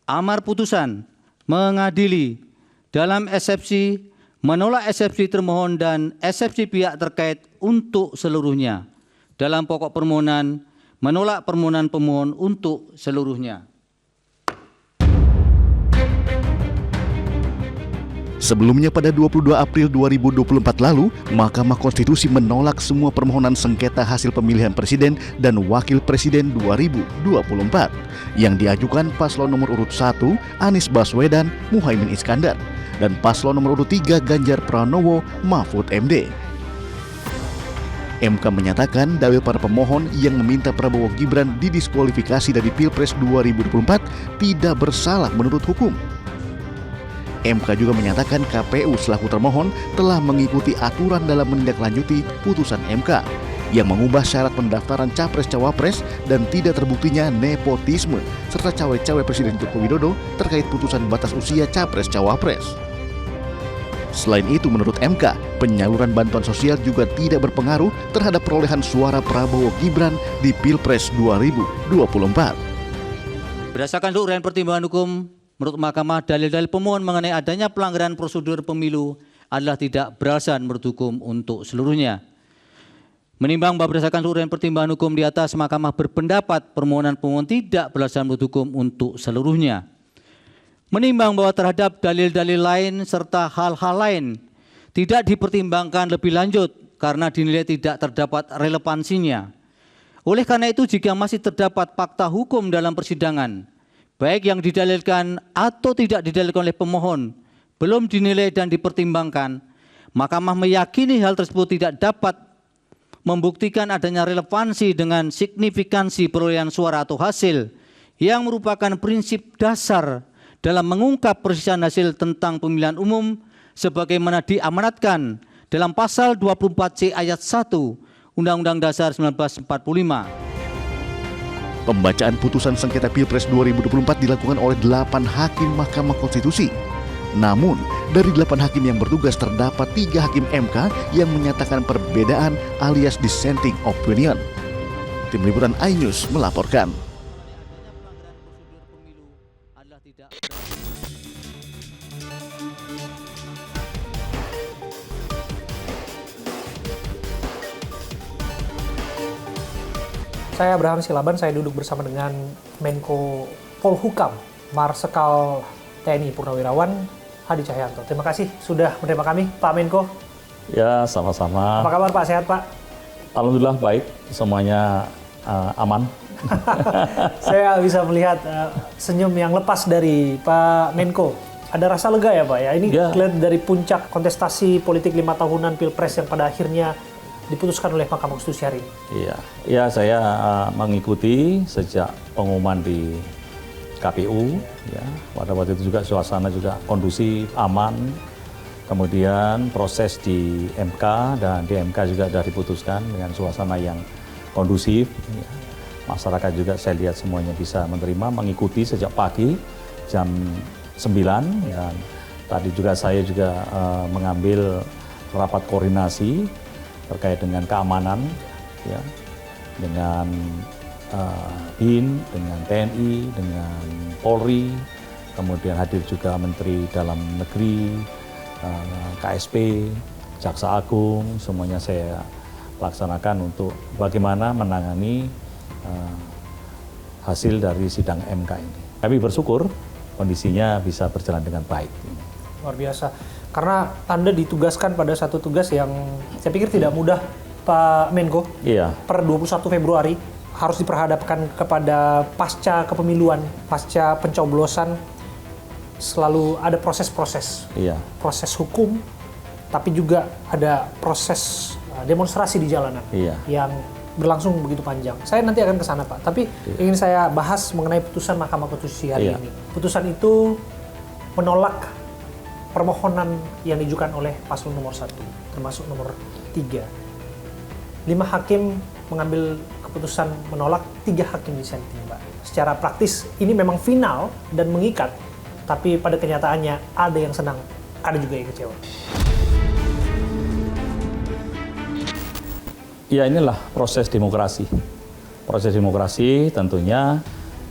amar putusan mengadili dalam eksepsi, menolak eksepsi termohon dan eksepsi pihak terkait untuk seluruhnya. Dalam pokok permohonan, menolak permohonan pemohon untuk seluruhnya. Sebelumnya pada 22 April 2024 lalu, Mahkamah Konstitusi menolak semua permohonan sengketa hasil pemilihan presiden dan wakil presiden 2024 yang diajukan paslon nomor urut 1 Anies Baswedan Muhaimin Iskandar dan paslon nomor urut 3 Ganjar Pranowo Mahfud MD. MK menyatakan dalil para pemohon yang meminta Prabowo Gibran didiskualifikasi dari Pilpres 2024 tidak bersalah menurut hukum. MK juga menyatakan KPU selaku termohon telah mengikuti aturan dalam menindaklanjuti putusan MK yang mengubah syarat pendaftaran Capres-Cawapres dan tidak terbuktinya nepotisme serta cawe-cawe Presiden Joko Widodo terkait putusan batas usia Capres-Cawapres. Selain itu, menurut MK, penyaluran bantuan sosial juga tidak berpengaruh terhadap perolehan suara Prabowo Gibran di Pilpres 2024. Berdasarkan uraian pertimbangan hukum, menurut Mahkamah, dalil-dalil pemohon mengenai adanya pelanggaran prosedur pemilu adalah tidak beralasan menurut hukum untuk seluruhnya. Menimbang bahwa berdasarkan uraian pertimbangan hukum di atas, Mahkamah berpendapat permohonan pemohon tidak beralasan menurut hukum untuk seluruhnya. Menimbang bahwa terhadap dalil-dalil lain serta hal-hal lain tidak dipertimbangkan lebih lanjut karena dinilai tidak terdapat relevansinya. Oleh karena itu, jika masih terdapat fakta hukum dalam persidangan, baik yang didalilkan atau tidak didalilkan oleh pemohon, belum dinilai dan dipertimbangkan, Mahkamah meyakini hal tersebut tidak dapat membuktikan adanya relevansi dengan signifikansi perolehan suara atau hasil yang merupakan prinsip dasar dalam mengungkap perselisihan hasil tentang pemilihan umum sebagaimana diamanatkan dalam pasal 24C ayat 1 Undang-Undang Dasar 1945. Pembacaan putusan sengketa Pilpres 2024 dilakukan oleh 8 hakim Mahkamah Konstitusi. Namun, dari 8 hakim yang bertugas terdapat 3 hakim MK yang menyatakan perbedaan alias dissenting opinion. Tim Liputan iNews melaporkan. Saya Abraham Silaban, saya duduk bersama dengan Menko Polhukam, Marsikal TNI Purnawirawan Hadi Cahyanto. Terima kasih sudah menerima kami, Pak Menko. Ya, sama-sama. Apa kabar Pak? Sehat Pak? Alhamdulillah baik, semuanya aman. Saya bisa melihat senyum yang lepas dari Pak Menko. Ada rasa lega ya Pak ya? Ini kelihatan dari puncak kontestasi politik 5 tahunan Pilpres yang pada akhirnya diputuskan oleh Mahkamah Konstitusi hari ini. Iya, ya saya mengikuti sejak pengumuman di KPU. Ya, pada waktu itu juga suasana juga kondusif, aman. Kemudian proses di MK dan di MK juga sudah diputuskan dengan suasana yang kondusif. Ya. Masyarakat juga saya lihat semuanya bisa menerima, mengikuti sejak pagi jam 9 dan tadi juga saya juga mengambil rapat koordinasi terkait dengan keamanan, ya, dengan BIN, dengan TNI, dengan Polri, kemudian hadir juga Menteri Dalam Negeri, KSP, Jaksa Agung, semuanya saya laksanakan untuk bagaimana menangani hasil dari sidang MK ini. Kami bersyukur kondisinya bisa berjalan dengan baik. Luar biasa. Karena Anda ditugaskan pada satu tugas yang saya pikir tidak mudah, Pak Menko. Iya. Per 21 Februari harus diperhadapkan kepada pasca kepemiluan, pasca pencoblosan, selalu ada proses-proses. Iya. Proses hukum, tapi juga ada proses demonstrasi di jalanan yang berlangsung begitu panjang. Saya nanti akan ke sana Pak, tapi ingin saya bahas mengenai putusan Mahkamah Konstitusi hari ini. Putusan itu menolak permohonan yang diajukan oleh paslon nomor 1, termasuk nomor 3. 5 hakim mengambil keputusan menolak, 3 hakim dissenting, Pak. Secara praktis ini memang final dan mengikat, tapi pada kenyataannya ada yang senang, ada juga yang kecewa. Ya, inilah proses demokrasi. Proses demokrasi tentunya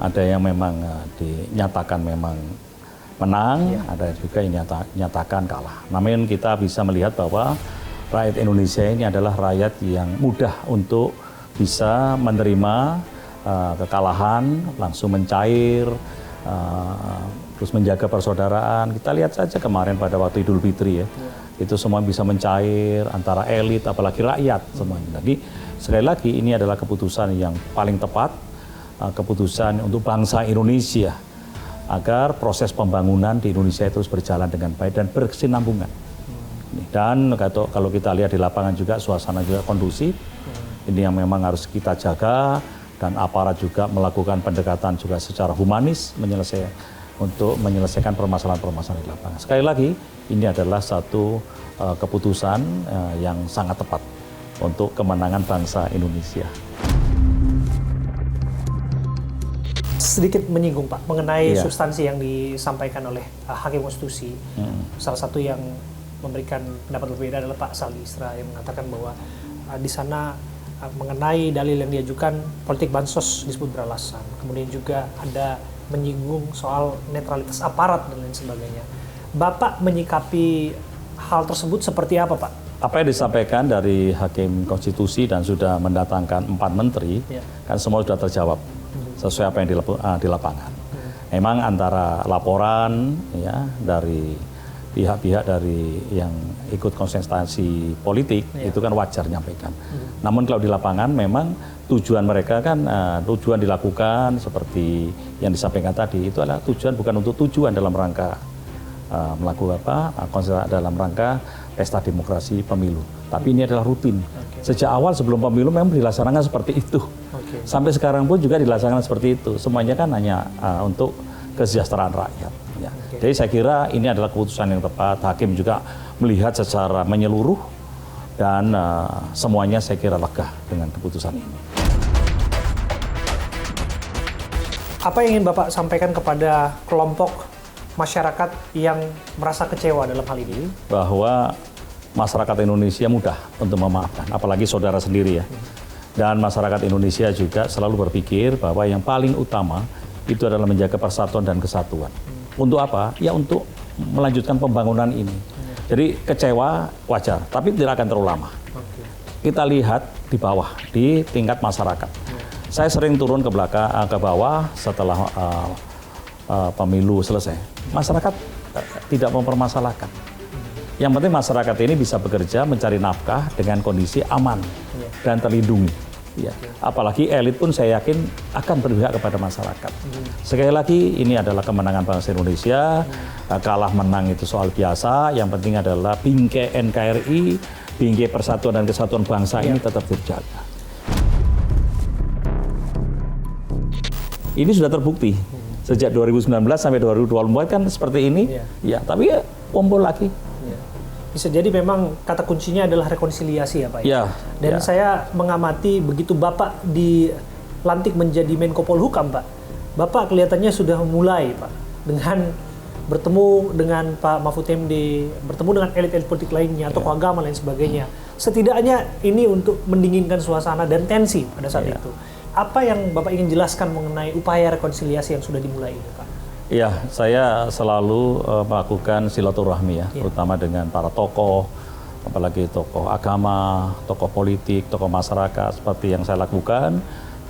ada yang memang dinyatakan memang menang, ada juga yang nyatakan kalah. Namun kita bisa melihat bahwa rakyat Indonesia ini adalah rakyat yang mudah untuk bisa menerima kekalahan, langsung mencair, terus menjaga persaudaraan. Kita lihat saja kemarin pada waktu Idul Fitri ya, itu semua bisa mencair antara elit apalagi rakyat semuanya. Jadi sekali lagi ini adalah keputusan yang paling tepat, keputusan untuk bangsa Indonesia agar proses pembangunan di Indonesia terus berjalan dengan baik dan berkesinambungan. Dan kalau kita lihat di lapangan juga suasana juga kondusif, ini yang memang harus kita jaga, dan aparat juga melakukan pendekatan juga secara humanis untuk menyelesaikan permasalahan-permasalahan di lapangan. Sekali lagi, ini adalah satu keputusan yang sangat tepat untuk kemenangan bangsa Indonesia. Sedikit menyinggung Pak mengenai substansi yang disampaikan oleh Hakim Konstitusi. Salah satu yang memberikan pendapat berbeda adalah Pak Saldi Isra yang mengatakan bahwa di sana mengenai dalil yang diajukan politik bansos disebut beralasan. Kemudian juga ada menyinggung soal netralitas aparat dan lain sebagainya. Bapak menyikapi hal tersebut seperti apa Pak? Apa yang disampaikan dari Hakim Konstitusi dan sudah mendatangkan 4 menteri, kan semua sudah terjawab sesuai apa yang di lapangan. Memang antara laporan ya dari pihak-pihak dari yang ikut konsentrasi politik itu kan wajar nyampaikan. Namun kalau di lapangan memang tujuan mereka kan tujuan dilakukan seperti yang disampaikan tadi itu adalah tujuan bukan untuk tujuan dalam rangka melakukan dalam rangka pesta demokrasi pemilu. Tapi ini adalah rutin. Sejak awal sebelum pemilu memang dilaksanakan seperti itu. Sampai sekarang pun juga dilaksanakan seperti itu. Semuanya kan hanya untuk kesejahteraan rakyat. Ya. Jadi saya kira ini adalah keputusan yang tepat. Hakim juga melihat secara menyeluruh dan semuanya saya kira lega dengan keputusan ini. Apa yang ingin Bapak sampaikan kepada kelompok masyarakat yang merasa kecewa dalam hal ini? Bahwa masyarakat Indonesia mudah untuk memaafkan, apalagi saudara sendiri ya. Dan masyarakat Indonesia juga selalu berpikir bahwa yang paling utama itu adalah menjaga persatuan dan kesatuan. Untuk apa? Ya untuk melanjutkan pembangunan ini. Jadi kecewa wajar, tapi tidak akan terlalu lama. Kita lihat di bawah, di tingkat masyarakat. Saya sering turun ke bawah setelah pemilu selesai. Masyarakat tidak mempermasalahkan. Yang penting masyarakat ini bisa bekerja, mencari nafkah dengan kondisi aman dan terlindungi. Ya. Apalagi elit pun saya yakin akan berpihak kepada masyarakat. Sekali lagi ini adalah kemenangan bangsa Indonesia. Kalah menang itu soal biasa. Yang penting adalah bingkai NKRI, bingkai persatuan dan kesatuan bangsa ini tetap terjaga. Ini sudah terbukti sejak 2019 sampai 2024 kan seperti ini. Ya, tapi ya kumpul lagi. Bisa jadi memang kata kuncinya adalah rekonsiliasi ya Pak. Ya, Dan saya mengamati begitu Bapak dilantik menjadi Menko Polhukam Pak, Bapak kelihatannya sudah mulai Pak dengan bertemu dengan Pak Mahfud MD, bertemu dengan elit-elit politik lainnya, tokoh agama lain sebagainya. Setidaknya ini untuk mendinginkan suasana dan tensi pada saat itu. Apa yang Bapak ingin jelaskan mengenai upaya rekonsiliasi yang sudah dimulai ini Pak? Ya, saya selalu melakukan silaturahmi ya, terutama dengan para tokoh, apalagi tokoh agama, tokoh politik, tokoh masyarakat, seperti yang saya lakukan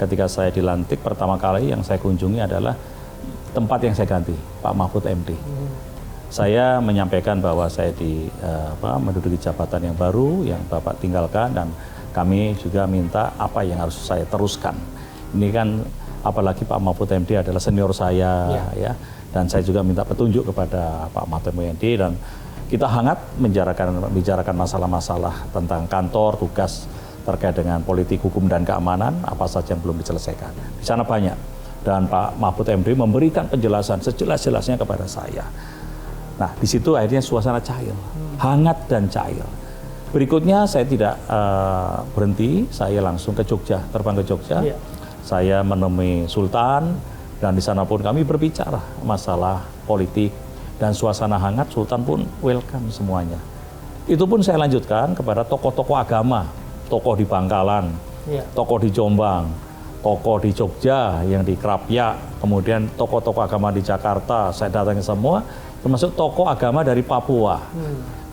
ketika saya dilantik pertama kali yang saya kunjungi adalah tempat yang saya ganti, Pak Mahfud MD. Saya menyampaikan bahwa saya menduduki jabatan yang baru yang Bapak tinggalkan dan kami juga minta apa yang harus saya teruskan. Ini kan apalagi Pak Mahfud MD adalah senior saya ya, dan saya juga minta petunjuk kepada Pak Mahfud MD dan kita hangat membicarakan masalah-masalah tentang kantor, tugas terkait dengan politik, hukum dan keamanan, apa saja yang belum diselesaikan. Di sana banyak dan Pak Mahfud MD memberikan penjelasan sejelas-jelasnya kepada saya. Nah, di situ akhirnya suasana cair, hangat dan cair. Berikutnya saya tidak berhenti, saya langsung ke Jogja, terbang ke Jogja. Saya menemui Sultan dan di sana pun kami berbicara masalah politik dan suasana hangat. Sultan pun welcome semuanya. Itu pun saya lanjutkan kepada tokoh-tokoh agama, tokoh di Bangkalan, tokoh di Jombang, tokoh di Jogja, yang di Krapyak, kemudian tokoh-tokoh agama di Jakarta, saya datangi semua, termasuk tokoh agama dari Papua,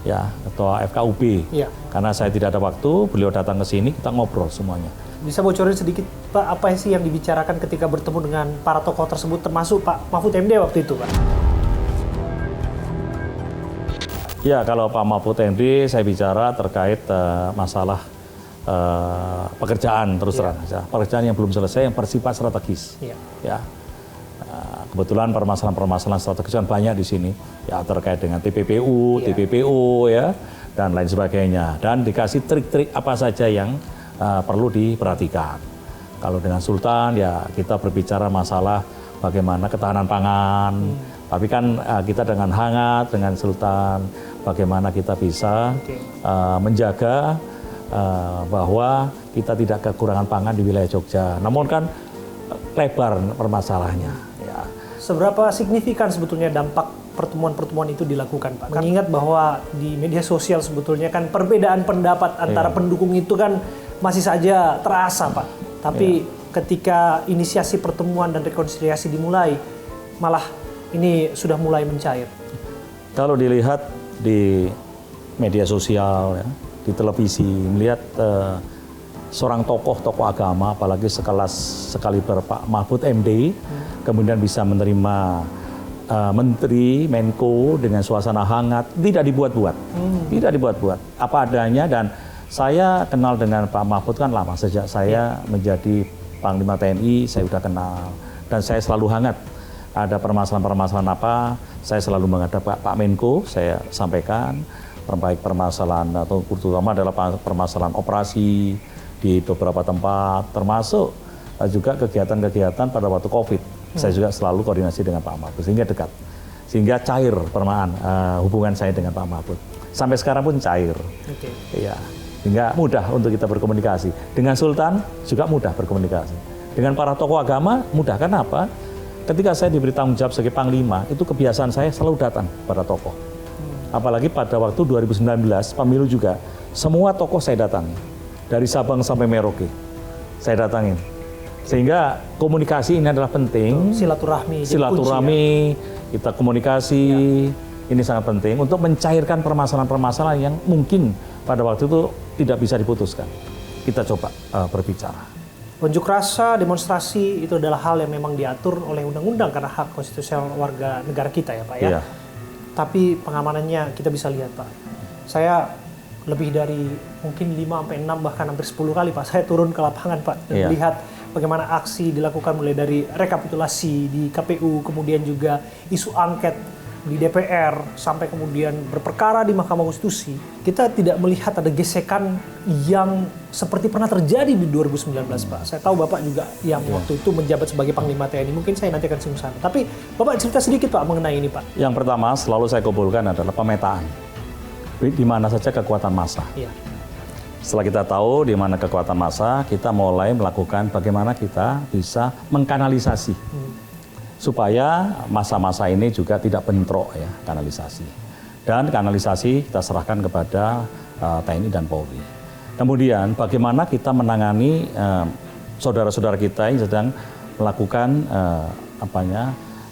ya, ketua FKUB. Iya. Karena saya tidak ada waktu, beliau datang ke sini, kita ngobrol semuanya. Bisa bocorin sedikit Pak, apa sih yang dibicarakan ketika bertemu dengan para tokoh tersebut, termasuk Pak Mahfud MD waktu itu, Pak? Ya, kalau Pak Mahfud MD saya bicara terkait masalah pekerjaan terus terang saja. Pekerjaan yang belum selesai yang bersifat strategis. Ya. Kebetulan permasalahan-permasalahan strategis kan banyak di sini. Ya, terkait dengan TPPU, TPPO ya, dan lain sebagainya. Dan dikasih trik-trik apa saja yang perlu diperhatikan. Kalau dengan Sultan ya kita berbicara masalah bagaimana ketahanan pangan. Tapi kan kita dengan hangat dengan Sultan, bagaimana kita bisa menjaga bahwa kita tidak kekurangan pangan di wilayah Jogja. Namun kan lebar permasalahannya. Ya. Seberapa signifikan sebetulnya dampak pertemuan-pertemuan itu dilakukan, Pak? Mengingat bahwa di media sosial sebetulnya kan perbedaan pendapat antara pendukung itu kan masih saja terasa, Pak. Tapi ketika inisiasi pertemuan dan rekonsiliasi dimulai, malah ini sudah mulai mencair. Kalau dilihat di media sosial, ya, di televisi, melihat seorang tokoh agama, apalagi sekaliber Pak Mahfud MD, kemudian bisa menerima menteri, Menko dengan suasana hangat, tidak dibuat-buat, tidak dibuat-buat, apa adanya. Dan saya kenal dengan Pak Mahfud kan lama, sejak saya menjadi Panglima TNI, saya sudah kenal, dan saya selalu hangat. Ada permasalahan-permasalahan apa, saya selalu menghadap Pak Menko, saya sampaikan, baik permasalahan atau terutama adalah permasalahan operasi di beberapa tempat, termasuk juga kegiatan-kegiatan pada waktu COVID. Saya juga selalu koordinasi dengan Pak Mahfud, sehingga dekat, sehingga cair hubungan saya dengan Pak Mahfud. Sampai sekarang pun cair, ya, sehingga mudah untuk kita berkomunikasi. Dengan Sultan juga mudah berkomunikasi. Dengan para tokoh agama mudah, kenapa? Ketika saya diberi tanggung jawab sebagai Panglima, itu kebiasaan saya selalu datang pada tokoh. Apalagi pada waktu 2019, pemilu juga, semua tokoh saya datangi. Dari Sabang sampai Merauke, saya datangin. Sehingga komunikasi ini adalah penting. Silaturahmi, kita komunikasi, ini sangat penting untuk mencairkan permasalahan-permasalahan yang mungkin pada waktu itu tidak bisa diputuskan. Kita coba berbicara. Unjuk rasa, demonstrasi itu adalah hal yang memang diatur oleh undang-undang karena hak konstitusional warga negara kita ya Pak ya. Iya. Tapi pengamanannya kita bisa lihat Pak. Saya lebih dari mungkin 5-6 bahkan hampir 10 kali Pak saya turun ke lapangan Pak dan melihat bagaimana aksi dilakukan mulai dari rekapitulasi di KPU, kemudian juga isu angket di DPR, sampai kemudian berperkara di Mahkamah Konstitusi. Kita tidak melihat ada gesekan yang seperti pernah terjadi di 2019 Pak. Saya tahu Bapak juga yang waktu itu menjabat sebagai Panglima TNI, mungkin saya nanti akan singgung sana. Tapi Bapak cerita sedikit Pak mengenai ini Pak. Yang pertama selalu saya kumpulkan adalah pemetaan. Di mana saja kekuatan massa. Setelah kita tahu di mana kekuatan massa, kita mulai melakukan bagaimana kita bisa mengkanalisasi. Supaya masa-masa ini juga tidak bentrok ya, kanalisasi. Dan kanalisasi kita serahkan kepada TNI dan Polri. Kemudian bagaimana kita menangani saudara-saudara kita yang sedang melakukan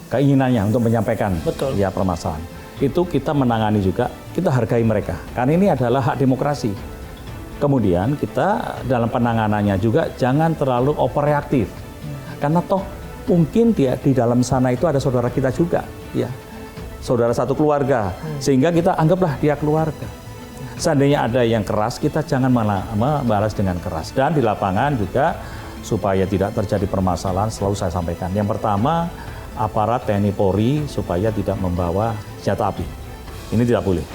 keinginannya untuk menyampaikan ya permasalahan. Itu kita menangani juga, kita hargai mereka. Karena ini adalah hak demokrasi. Kemudian kita dalam penanganannya juga jangan terlalu overreaktif. Karena toh mungkin di dalam sana itu ada saudara kita juga, ya, saudara satu keluarga, sehingga kita anggaplah dia keluarga. Seandainya ada yang keras, kita jangan malah membalas dengan keras. Dan di lapangan juga supaya tidak terjadi permasalahan, selalu saya sampaikan. Yang pertama, aparat TNI Polri supaya tidak membawa senjata api. Ini tidak boleh.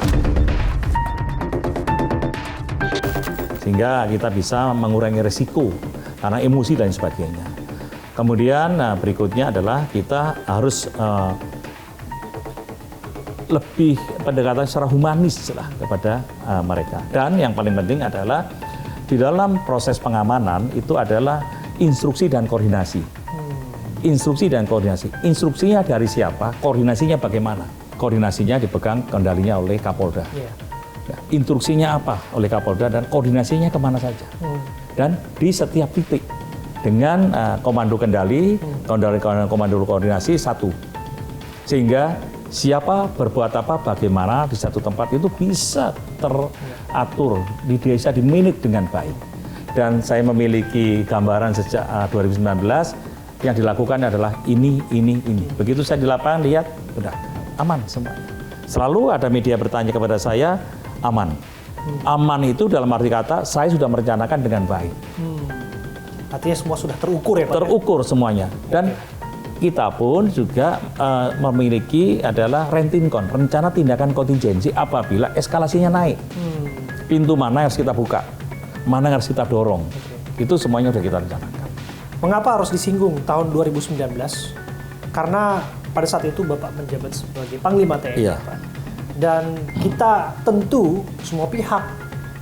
Sehingga kita bisa mengurangi risiko karena emosi dan sebagainya. Kemudian berikutnya adalah kita harus lebih pendekatan secara humanis lah kepada mereka. Dan yang paling penting adalah di dalam proses pengamanan itu adalah instruksi dan koordinasi. Instruksi dan koordinasi. Instruksinya dari siapa? Koordinasinya bagaimana? Koordinasinya dipegang kendalinya oleh Kapolda. Ya, instruksinya apa oleh Kapolda dan koordinasinya kemana saja. Dan di setiap titik. dengan komando kendali, komando koordinasi satu. Sehingga siapa berbuat apa, bagaimana di satu tempat itu bisa teratur, bisa dimanage dengan baik. Dan saya memiliki gambaran sejak 2019 yang dilakukan adalah ini. Begitu saya di lapangan lihat, udah aman semua. Selalu ada media bertanya kepada saya, aman. Aman itu dalam arti kata saya sudah merencanakan dengan baik. Artinya semua sudah terukur ya Pak? Terukur semuanya. Dan kita pun juga memiliki adalah Rentinkon, rencana tindakan kontingensi apabila eskalasinya naik. Pintu mana yang harus kita buka, mana yang harus kita dorong. Itu semuanya sudah kita rencanakan. Mengapa harus disinggung tahun 2019? Karena pada saat itu Bapak menjabat sebagai Panglima TNI, Iya. Pak. Dan kita tentu semua pihak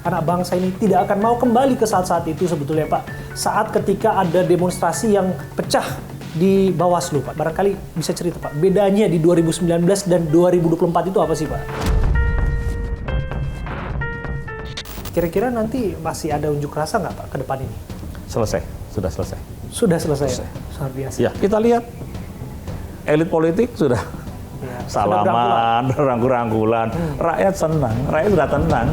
anak bangsa ini tidak akan mau kembali ke saat-saat itu sebetulnya Pak. Saat ketika ada demonstrasi yang pecah di Bawaslu Pak. Barangkali bisa cerita Pak, bedanya di 2019 dan 2024 itu apa sih Pak? Kira-kira nanti masih ada unjuk rasa nggak Pak ke depan ini? Selesai, sudah selesai. Sudah selesai. Sangat biasa. Ya, kita lihat elit politik sudah Ya, salaman, rangkul-rangkulan. Rakyat senang, rakyat sudah tenang.